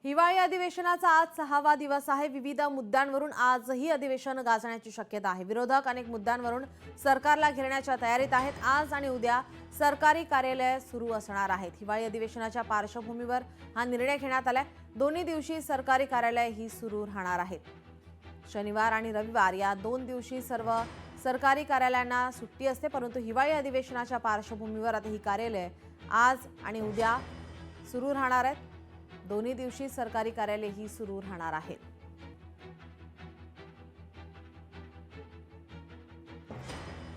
हिवाळी अधिवेशनाचा आज 6वा दिवस आहे। विविध मुद्द्यांवरून आजही अधिवेशन गाजण्याची शक्यता आहे। विरोधक अनेक मुद्द्यांवरून सरकारला घेरण्याच्या तयारीत आहेत। आज आणि उद्या सरकारी कार्यालय सुरू असणार आहेत। हिवाळी अधिवेशनाच्या पार्श्वभूमीवर हा निर्णय घेण्यात आलाय। दोन्ही दिवशी सरकारी कार्यालय ही सुरू राहणार आहेत। शनिवार आणि रविवार या दोन दिवशी सर्व सरकारी कार्यालयांना सुट्टी असते, परंतु हिवाळी अधिवेशनाच्या पार्श्वभूमीवर आता ही कार्यालय आज आणि उद्या सुरू राहणार आहेत। दोन्ही दिवशी सरकारी कार्यालय ही सुरू राहणार आहेत।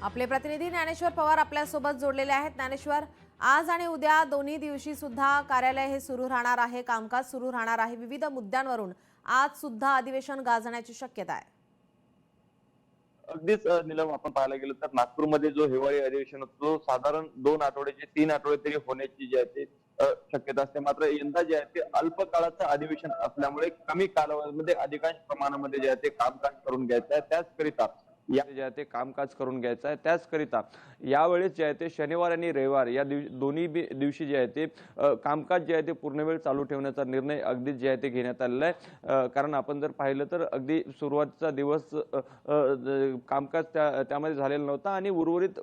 आपले प्रतिनिधी ज्ञानेश्वर पवार आपल्या सोबत जोडलेले आहेत। ज्ञानेश्वर, आज आणि उद्या दोन्ही दिवशी सुद्धा कार्यालय हे सुरू राहणार आहे, कामकाज सुरू राहणार आहे। विविध मुद्द्यांवरून आज सुद्धा अधिवेशन गाजण्याची शक्यता आहे। अगदीच नीलम, आपण पाहायला गेलं तर नागपूरमध्ये जो हिवाळी अधिवेशन होतो साधारण 2 आठवड्याचे 3 आठवडे तरी होण्याची जी आहे ते शक्यता असते। मात्र यंदा जे आहे ते अल्प काळाचं अधिवेशन असल्यामुळे कमी कालावधीमध्ये अधिकांश प्रमाणामध्ये जे आहे ते कामकाज करून घ्यायचं आहे। त्याचकरिता या जे आहे ते कामकाज करून घ्यायचं आहे। त्याचकरिता यावेळेस जे आहे ते शनिवार आणि रविवार या दोन्ही दिवशी जे आहे ते कामकाज जे आहे ते पूर्ण वेळ चालू ठेवण्याचा निर्णय अगदीच जे आहे ते घेण्यात आलेला आहे। कारण आपण जर पाहिलं तर अगदी सुरुवातीचा दिवस कामकाज त्यामध्ये झालेलं नव्हतं आणि उर्वरित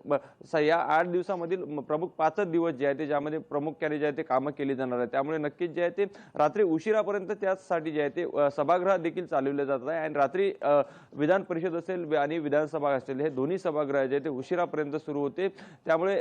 या 8 दिवसामधील प्रमुख 5 दिवस जे आहे ते ज्यामध्ये प्रामुख्याने जे आहे ते कामं केली जाणार आहे। त्यामुळे नक्कीच जे आहे ते रात्री उशिरापर्यंत त्यासाठी जे आहे ते सभागृह देखील चालवले जात आहे आणि रात्री विधान परिषद असेल आणि विधानसभा असेल हे दोन्ही सभागृह जे ते उशिरापर्यंत सुरू होते। त्यामुळे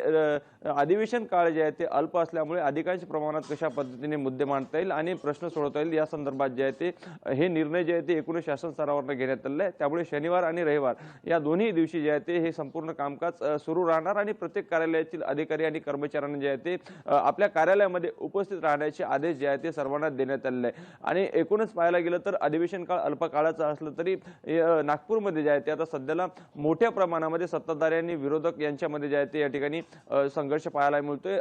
अधिवेशन काळ जे आहे ते अल्प असल्यामुळे अधिकांश प्रमाणात कशा पद्धतीने मुद्दे मांडता येईल आणि प्रश्न सोडवता येईल या संदर्भात जे आहे ते हे निर्णय जे आहे ते एकूण शासन स्तरावर घेण्यात आलेले आहे। त्यामुळे शनिवार आणि रविवार या दोन्ही दिवशी जे आहे ते हे संपूर्ण कामकाज सुरू राहणार आणि प्रत्येक कार्यालयातील अधिकारी आणि कर्मचाऱ्यांना जे आहे ते आपल्या कार्यालयामध्ये उपस्थित राहण्याचे आदेश जे आहे ते सर्वांना देण्यात आलेले आहे। आणि एकूणच पाहायला गेलं तर अधिवेशन काळ अल्प काळाचा असलं तरी नागपूरमध्ये जे आहे ते आता सध्याला मोठ्या प्रमाणामध्ये सत्ताधारी आणि विरोधक यांच्यामध्ये जे आहे ते या ठिकाणी संघर्ष पाहायला मिळतोय।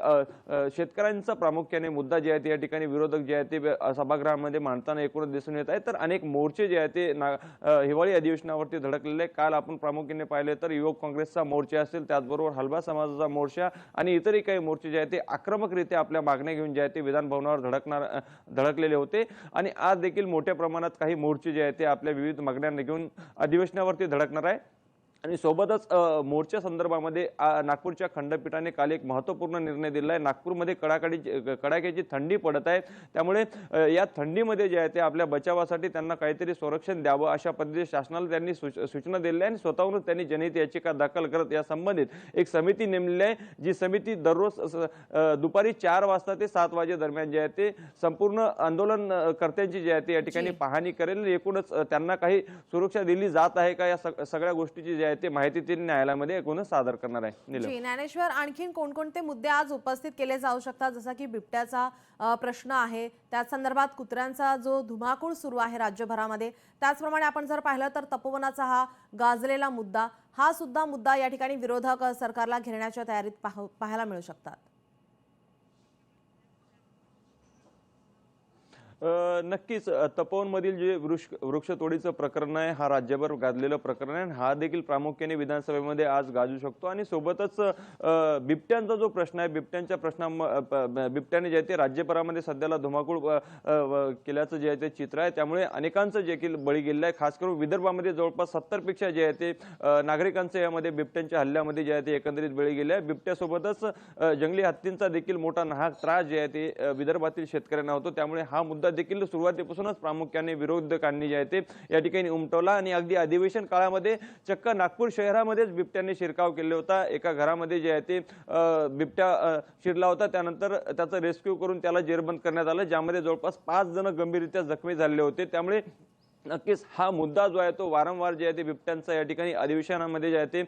शेतकऱ्यांचा प्रामुख्याने मुद्दा जे आहे ते या ठिकाणी विरोधक जे आहे ते सभागृहामध्ये मांडताना एकूणच दिसून येत आहे। तर अनेक मोर्चे जे आहे ते हिवाळी अधिवेशनावरती धडकलेले काल आपण प्रामुख्याने पाहिले तर युवक काँग्रेसचा मोर्चा असेल, त्याचबरोबर हलबा समाजाचा मोर्चा आणि इतरही काही मोर्चे जे आहे ते आक्रमकरित्या आपल्या मागण्या घेऊन जे आहे ते विधान भवनावर धडकलेले होते। आणि आज देखील मोठ्या प्रमाणात काही मोर्चे जे आहे ते आपल्या विविध मागण्या घेऊन अधिवेशनावरती धडकणार आहे। आणि सोबतच मोर्चा संदर्भामध्ये नागपूरच्या खंडपीठाने काल एक महत्त्वपूर्ण निर्णय दिला आहे। नागपूरमध्ये कडाक्याची थंडी पडत आहे, त्यामुळे या थंडीमध्ये जे आहे ते आपल्या बचावासाठी त्यांना काहीतरी संरक्षण द्यावं अशा पद्धतीने शासनाला त्यांनी सूचना दिल्या आहे आणि स्वतःहूनच त्यांनी जनहित याचिका दाखल करत या संबंधित एक समिती नेमलेली आहे। जी समिती दररोज दुपारी 4 वाजता ते 7 वाजे दरम्यान जे आहे ते संपूर्ण आंदोलनकर्त्यांची जे आहे ते या ठिकाणी पाहणी करेल। एकूणच त्यांना काही सुरक्षा दिली जात आहे का या सगळ्या गोष्टीची जे आहे ते माहिती ते न्यायालयामध्ये एकूणच सादर करणार आहे। ज्ञानेश्वर, आणखीन कोणकोणते मुद्दे आज उपस्थित केले जाऊ शकतात? जसं की बिबट्याचा प्रश्न आहे, त्या संदर्भात कुत्र्यांचा जो धुमाकूळ सुरू आहे राज्यभरामध्ये, त्याचप्रमाणे आपण जर पाहिलं तर तपोवनाचा हा गाजलेला मुद्दा, हा सुद्धा मुद्दा या ठिकाणी विरोधक सरकारला घेरण्याच्या तयारीत पाहायला मिळू शकतात। नक्कीच तपोवनमधील जे वृक्षतोडीचं प्रकरण आहे हा राज्यभर गाजलेलं प्रकरण आहे। हा देखील प्रामुख्याने विधानसभेमध्ये आज गाजू शकतो आणि सोबतच बिबट्यांचा जो प्रश्न आहे, बिबट्यांच्या बिबट्याने जे आहे ते राज्यभरामध्ये सध्याला धुमाकूळ केल्याचं जे आहे ते चित्र आहे। त्यामुळे अनेकांचं देखील बळी गेलेलं आहे। खास करून विदर्भामध्ये जवळपास 70 पेक्षा जे आहे ते नागरिकांचं यामध्ये बिबट्यांच्या हल्ल्यामध्ये जे आहे ते एकंदरीत बळी गेले आहे। बिबट्यासोबतच जंगली हत्तींचा देखील मोठा नाहक त्रास जे आहे ते विदर्भातील शेतकऱ्यांना होतो। त्यामुळे हा मुद्दा देखील सुरुवातीपासूनच प्रामुख्याने विरोधकांनी जे आहे ते या ठिकाणी उमटवला आणि अगदी अधिवेशन काळामध्ये चक्क नागपूर शहरामध्येच बिबट्याने शिरकाव केला होता। एका घरामध्ये जे आहे ते बिबट्या शिरला होता, त्यानंतर त्याचं रेस्क्यू करून त्याला जेरबंद करण्यात आलं, ज्यामध्ये जवळपास 5 जण गंभीररित्या जखमी झाले होते। त्यामुळे नक्कीच हा मुद्दा जो आहे तो वारंवार जे आहे ते बिबट्यांचा या ठिकाणी अधिवेशनामध्ये जे आहे ते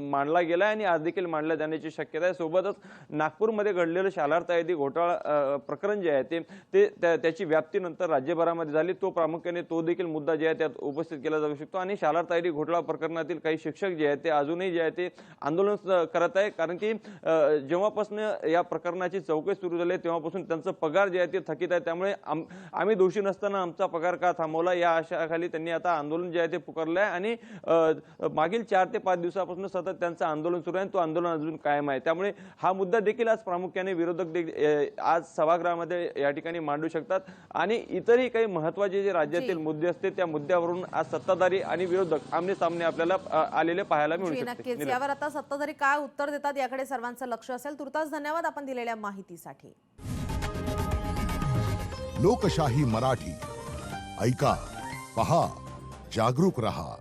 मांडला गेला आणि आज देखील मांडला जाण्याची शक्यता आहे। सोबतच नागपूरमध्ये घडलेलं शालार तयारी घोटाळा प्रकरण जे आहे ते त्याची व्याप्ती नंतर राज्यभरामध्ये झाली, तो प्रामुख्याने तो देखील मुद्दा जे आहे त्यात उपस्थित केला जाऊ शकतो। आणि शालार तयारी घोटाळा प्रकरणातील काही शिक्षक जे आहेत ते अजूनही जे आहे ते आंदोलन करत आहे, कारण की जेव्हापासून या प्रकरणाची चौकशी सुरू झाली तेव्हापासून त्यांचा पगार जे आहे ते थकीत आहे। त्यामुळे आम्ही दोषी नसताना आमचा पगार का थांबवला या आशयाखाली त्यांनी आता आंदोलन जे आहे ते पुकारलं आहे आणि मागील 4 ते 5 दिवसापासून सतत त्यांचं आंदोलन सुरू आहे. तो आंदोलन अजून कायम आहे. त्यामुळे हा मुद्दा देखील आज प्रामुख्याने विरोधक आज सभागृहामध्ये या ठिकाणी मांडू शकतात आणि इतरही काही महत्त्वाचे जे राज्यातील मुद्दे असते त्या मुद्द्यावरून आज सत्ताधारी आणि विरोधक आमने सामने आपल्याला आलेले पाहायला मिळू शकते. नक्कीच यावर आता सत्ताधारी काय उत्तर देतात याकडे सर्वांचं लक्ष असेल. तुर्तास धन्यवाद आपण दिलेल्या माहितीसाठी. लोकशाही मराठी ऐका, पहा, जागरूक रहा.